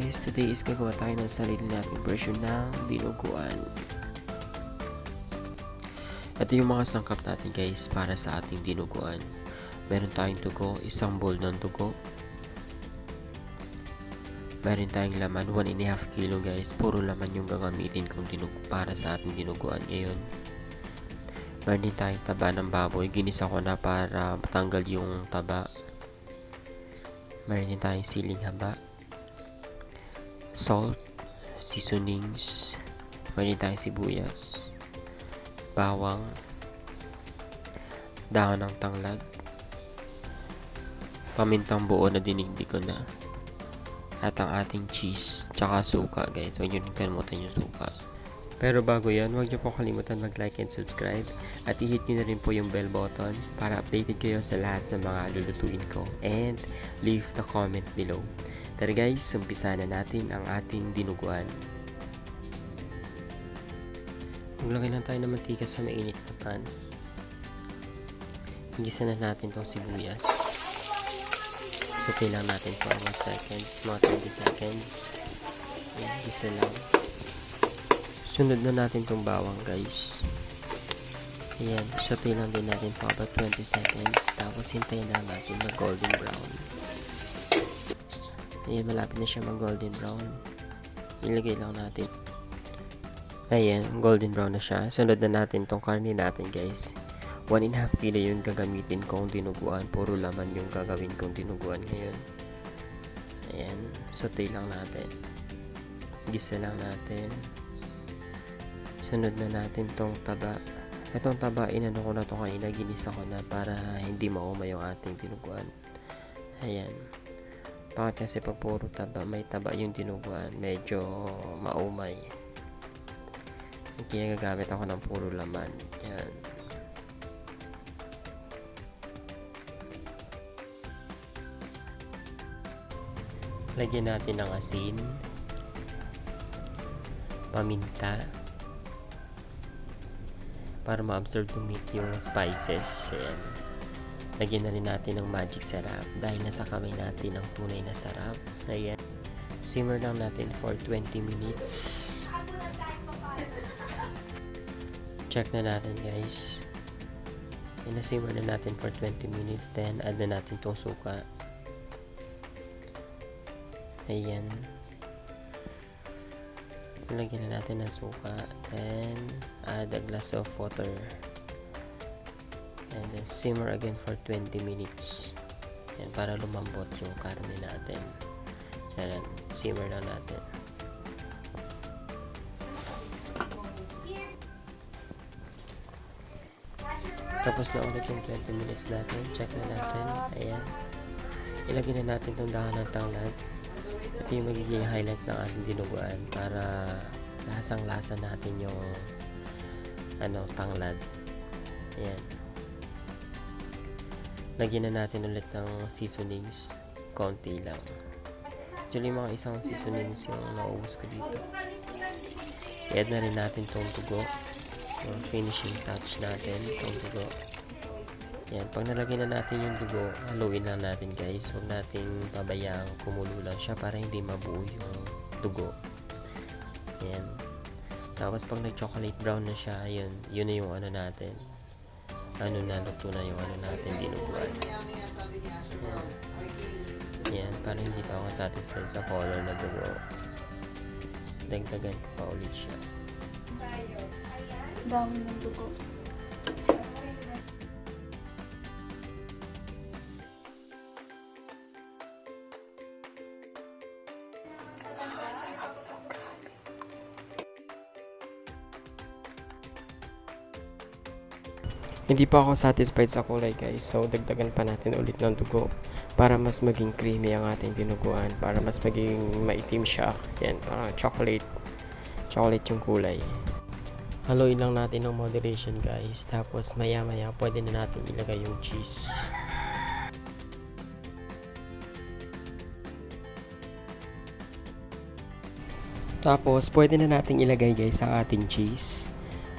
guys, today is gagawa tayo ng sarili nating version ng dinuguan. Ito yung mga sangkap natin guys para sa ating dinuguan. Meron tayong dugo, isang bowl ng dugo. Meron tayong laman, 1.5 kilo guys. Puro laman yung gagamitin kong para sa ating dinuguan ngayon. Meron din tayong taba ng baboy. Ginisa ko na para matanggal yung taba. Meron din tayong siling haba. Salt, seasonings, meron tayong sibuyas, bawang, dahon ng tanglad, pamintang buo na dinigdig ko na, at ang ating cheese, tsaka suka guys. Huwag nyo rin kalimutan yung suka. Pero bago yan, huwag nyo po kalimutan mag-like and subscribe at i-hit nyo na rin po yung bell button para updated kayo sa lahat ng mga lulutuin ko, and leave the comment below. Tara guys, umpisa na natin ang ating dinuguan. Maglagay lang tayo ng mantika sa mainit na pan. Higisa na natin tong sibuyas. Saute lang natin for 1 seconds, mga 20 seconds. Ayan, higisa lang. Sunod na natin tong bawang guys. Ayan, saute lang din natin for about 20 seconds. Tapos hintayin lang natin na golden brown. Ayan, malapit na siya mag golden brown. Ilagay lang natin. Ayan, golden brown na siya. Sunod na natin tong karne natin guys. 1.5 kilo yung gagamitin kong dinuguan. Puro laman yung gagawin kong dinuguan ngayon. Ayan, saute lang natin. Gisa lang natin. Sunod na natin tong taba. Itong taba, inano ko na to kanina. Ginisa ko na para hindi maumay yung ating dinuguan. Ayan. Bakit kasi pag puro taba, may taba yung dinuguan, medyo maumay. Kaya gagamit ako ng puro laman. Yan. Lagyan natin ng asin, paminta, para ma-absorb ng meat yung spices. Ayan. Lagyan na rin natin ng magic sarap dahil nasa kamay natin ang tunay na sarap. Ayan. Simmer lang natin for 20 minutes. Check na natin guys. Ayan, na-simmer na natin for 20 minutes. Then add na natin itong suka. Ayan. Lagyan na natin ng suka. Then add a glass of water. And then simmer again for 20 minutes. Yan, para lumambot yung karne natin. Yan, simmer lang natin. Tapos na ulit yung 20 minutes natin. Check na natin. Ayan. Ilagay na natin itong dahon ng tanglad. Ito yung magiging highlight ng ating dinuguan para lasang-lasa natin yung tanglad. Ayan. Lagyan na natin ulit ng seasonings, konti lang. Actually mga isang seasonings yung naubos ko dito. I-add na rin natin itong dugo, yung finishing touch natin, itong dugo. Yan, pag nalagyan na natin yung dugo, haluin lang natin guys. Huwag nating pabayaan kumulo lang siya para hindi mabuo yung dugo. Yan. Tapos pag nag-chocolate brown na siya, yun na yung natin. Luto na yung natin dinuguan. Yan, para hindi pa ako satisfied sa color na dugo. Dagdagan ko pa ulit siya. Dami ng dugo. Hindi pa ako satisfied sa kulay guys, so dagdagan pa natin ulit ng dugo para mas maging creamy ang ating dinuguan, para mas maging maitim siya. Yan, parang chocolate yung kulay. Haluin lang natin ng moderation guys, tapos maya maya pwede na natin ilagay yung cheese. Tapos pwede na natin ilagay guys ang ating cheese.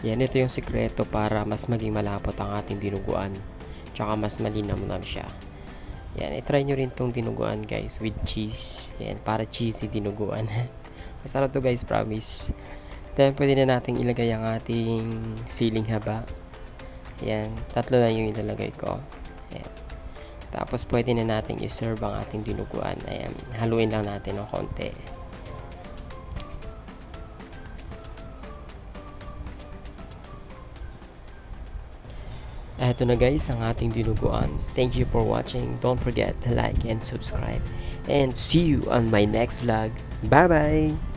Yan, ito yung sikreto para mas maging malapot ang ating dinuguan. Tsaka mas malinamnam siya. Yan, i-try nyo rin tong dinuguan guys with cheese. Yan, para cheesy dinuguan. Masarap to guys, promise. Then, pwede na natin ilagay ang ating siling haba. Yan, 3 lang yung ilalagay ko. Yan. Tapos, pwede na natin i-serve ang ating dinuguan. Ayan, haluin lang natin ng konti. Eto na guys, ang ating dinuguan. Thank you for watching. Don't forget to like and subscribe. And see you on my next vlog. Bye-bye!